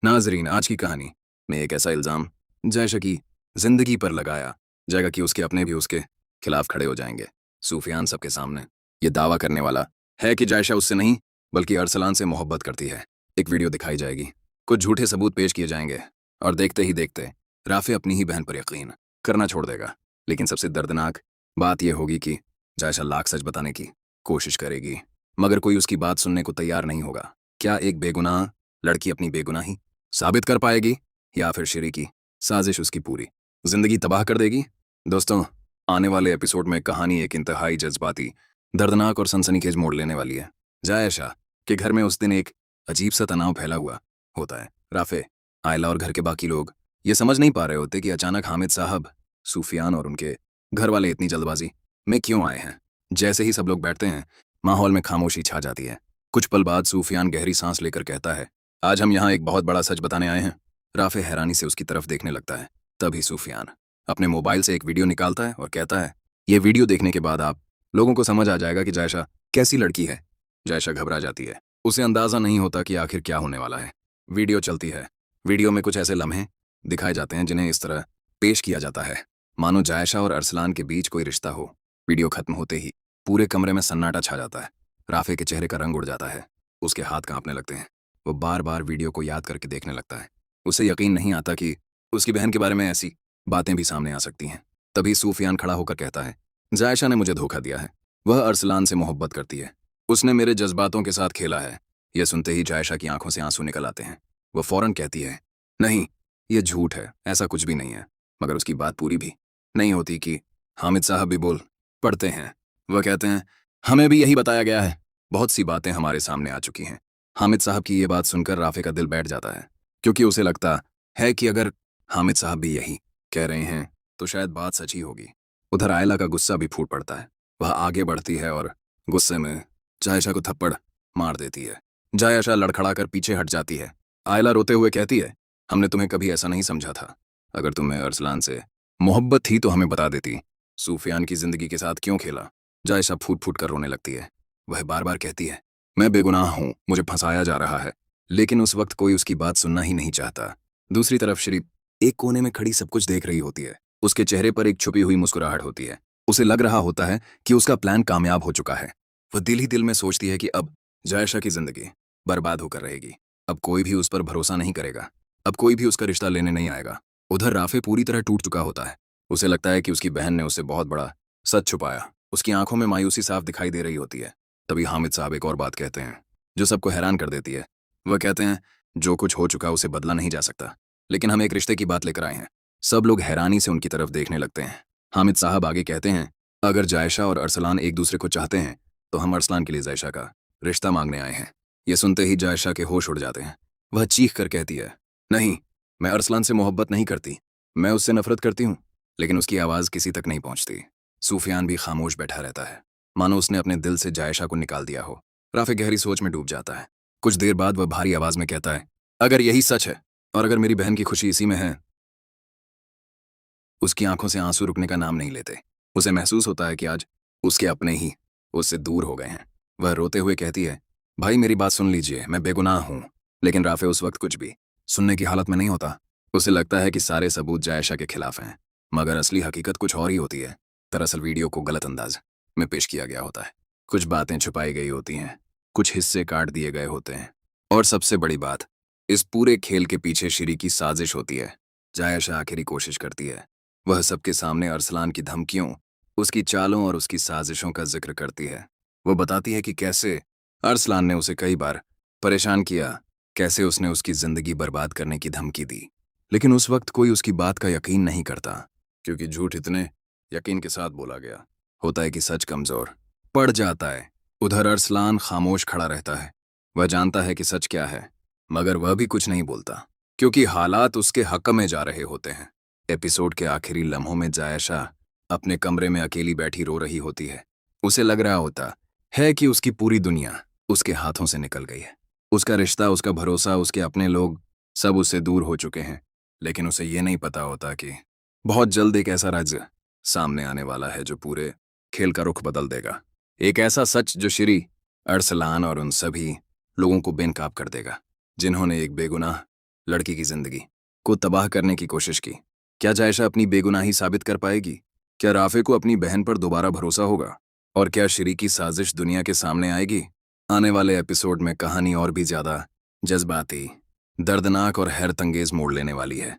नाजरीन, आज की कहानी में एक ऐसा इल्ज़ाम जायशा की ज़िंदगी पर लगाया जाएगा कि उसके अपने भी उसके खिलाफ खड़े हो जाएंगे। सूफियान सबके सामने ये दावा करने वाला है कि जायशा उससे नहीं बल्कि अरसलान से मोहब्बत करती है। एक वीडियो दिखाई जाएगी, कुछ झूठे सबूत पेश किए जाएंगे और देखते ही देखते राफे अपनी ही बहन पर यकीन करना छोड़ देगा। लेकिन सबसे दर्दनाक बात यह होगी कि जायशा लाख सच बताने की कोशिश करेगी, मगर कोई उसकी बात सुनने को तैयार नहीं होगा। क्या एक बेगुनाह लड़की अपनी बेगुनाही साबित कर पाएगी या फिर शिरी की साजिश उसकी पूरी जिंदगी तबाह कर देगी? दोस्तों, आने वाले एपिसोड में कहानी एक इंतहाई जज्बाती, दर्दनाक और सनसनीखेज मोड़ लेने वाली है। जायशा के घर में उस दिन एक अजीब सा तनाव फैला हुआ होता है। राफे, आयला और घर के बाकी लोग ये समझ नहीं पा रहे होते कि अचानक हामिद साहब, सूफियान और उनके घर वाले इतनी जल्दबाजी में क्यों आए हैं। जैसे ही सब लोग बैठते हैं, माहौल में खामोशी छा जाती है। कुछ पल बाद सूफियान गहरी सांस लेकर कहता है, आज हम यहाँ एक बहुत बड़ा सच बताने आए हैं। राफे हैरानी से उसकी तरफ देखने लगता है। तभी सूफियान अपने मोबाइल से एक वीडियो निकालता है और कहता है, ये वीडियो देखने के बाद आप लोगों को समझ आ जाएगा कि जायशा कैसी लड़की है। जायशा घबरा जाती है, उसे अंदाजा नहीं होता कि आखिर क्या होने वाला है। वीडियो चलती है। वीडियो में कुछ ऐसे लम्हे दिखाए जाते हैं जिन्हें इस तरह पेश किया जाता है मानो जायशा और अरसलान के बीच कोई रिश्ता हो। वीडियो खत्म होते ही पूरे कमरे में सन्नाटा छा जाता है। राफे के चेहरे का रंग उड़ जाता है, उसके हाथ कांपने लगते हैं। वो बार बार वीडियो को याद करके देखने लगता है। उसे यकीन नहीं आता कि उसकी बहन के बारे में ऐसी बातें भी सामने आ सकती हैं। तभी सूफियान खड़ा होकर कहता है, जायशा ने मुझे धोखा दिया है। वह अरसलान से मोहब्बत करती है। उसने मेरे जज्बातों के साथ खेला है। यह सुनते ही जायशा की आंखों से आंसू निकल आते हैं। वह फौरन कहती है, नहीं, यह झूठ है, ऐसा कुछ भी नहीं है। मगर उसकी बात पूरी भी नहीं होती कि हामिद साहब भी बोल पड़ते हैं। वह कहते हैं, हमें भी यही बताया गया है। बहुत सी बातें हमारे सामने आ चुकी हैं। हामिद साहब की ये बात सुनकर राफे का दिल बैठ जाता है, क्योंकि उसे लगता है कि अगर हामिद साहब भी यही कह रहे हैं तो शायद बात सच ही होगी। उधर आयला का गुस्सा भी फूट पड़ता है। वह आगे बढ़ती है और गुस्से में जायशा को थप्पड़ मार देती है। जायशा लड़खड़ा कर पीछे हट जाती है। आयला रोते हुए कहती है, हमने तुम्हें कभी ऐसा नहीं समझा था। अगर तुम्हें अरसलान से मोहब्बत थी तो हमें बता देती। सूफियान की जिंदगी के साथ क्यों खेला? जायशा फूट फूट कर रोने लगती है। वह बार बार कहती है, मैं बेगुनाह हूं, मुझे फंसाया जा रहा है। लेकिन उस वक्त कोई उसकी बात सुनना ही नहीं चाहता। दूसरी तरफ शरीफ एक कोने में खड़ी सब कुछ देख रही होती है। उसके चेहरे पर एक छुपी हुई मुस्कुराहट होती है। उसे लग रहा होता है कि उसका प्लान कामयाब हो चुका है। वह दिल ही दिल में सोचती है कि अब जायशा की जिंदगी बर्बाद होकर रहेगी। अब कोई भी उस पर भरोसा नहीं करेगा। अब कोई भी उसका रिश्ता लेने नहीं आएगा। उधर राफे पूरी तरह टूट चुका होता है। उसे लगता है कि उसकी बहन ने उससे बहुत बड़ा सच छुपाया। उसकी आंखों में मायूसी साफ दिखाई दे रही होती है। तभी हामिद साहब एक और बात कहते हैं जो सबको हैरान कर देती है। वह कहते हैं, जो कुछ हो चुका उसे बदला नहीं जा सकता, लेकिन हम एक रिश्ते की बात लेकर आए हैं। सब लोग हैरानी से उनकी तरफ देखने लगते हैं। हामिद साहब आगे कहते हैं, अगर जायशा और अरसलान एक दूसरे को चाहते हैं तो हम अरसलान के लिए जायशा का रिश्ता मांगने आए हैं। ये सुनते ही जायशा के होश उड़ जाते हैं। वह चीख कर कहती है, नहीं, मैं अरसलान से मोहब्बत नहीं करती, मैं उससे नफरत करती हूँ। लेकिन उसकी आवाज़ किसी तक नहीं पहुँचती। सूफियान भी खामोश बैठा रहता है, मानो उसने अपने दिल से जायशा को निकाल दिया हो। राफे गहरी सोच में डूब जाता है। कुछ देर बाद वह भारी आवाज में कहता है, अगर यही सच है और अगर मेरी बहन की खुशी इसी में है। उसकी आंखों से आंसू रुकने का नाम नहीं लेते। उसे महसूस होता है कि आज उसके अपने ही उससे दूर हो गए हैं। वह रोते हुए कहती है, भाई मेरी बात सुन लीजिए, मैं बेगुनाह हूं। लेकिन राफे उस वक्त कुछ भी सुनने की हालत में नहीं होता। उसे लगता है कि सारे सबूत जायशा के खिलाफ हैं, मगर असली हकीकत कुछ और ही होती है। दरअसल वीडियो को गलत अंदाज में पेश किया गया होता है। कुछ बातें छुपाई गई होती हैं, कुछ हिस्से काट दिए गए होते हैं, और सबसे बड़ी बात, इस पूरे खेल के पीछे शिरी की साजिश होती है। जायशा आखिरी कोशिश करती है। वह सबके सामने अरसलान की धमकियों, उसकी चालों और उसकी साजिशों का जिक्र करती है। वो बताती है कि कैसे अरसलान ने उसे कई बार परेशान किया, कैसे उसने उसकी जिंदगी बर्बाद करने की धमकी दी। लेकिन उस वक्त कोई उसकी बात का यकीन नहीं करता, क्योंकि झूठ इतने यकीन के साथ बोला गया होता है कि सच कमजोर पड़ जाता है। उधर अरसलान खामोश खड़ा रहता है। वह जानता है कि सच क्या है, मगर वह भी कुछ नहीं बोलता, क्योंकि हालात उसके हक में जा रहे होते हैं। एपिसोड के आखिरी लम्हों में जायशा अपने कमरे में अकेली बैठी रो रही होती है। उसे लग रहा होता है कि उसकी पूरी दुनिया उसके हाथों से निकल गई है। उसका रिश्ता, उसका भरोसा, उसके अपने लोग सब उससे दूर हो चुके हैं। लेकिन उसे ये नहीं पता होता कि बहुत जल्द एक ऐसा राज सामने आने वाला है जो पूरे खेल का रुख बदल देगा। एक ऐसा सच जो श्री अरसलान और उन सभी लोगों को बेनकाब कर देगा जिन्होंने एक बेगुनाह लड़की की जिंदगी को तबाह करने की कोशिश की। क्या जायशा अपनी बेगुनाही साबित कर पाएगी? क्या राफे को अपनी बहन पर दोबारा भरोसा होगा? और क्या श्री की साजिश दुनिया के सामने आएगी? आने वाले एपिसोड में कहानी और भी ज्यादा जज्बाती, दर्दनाक और हैरतअंगेज मोड़ लेने वाली है।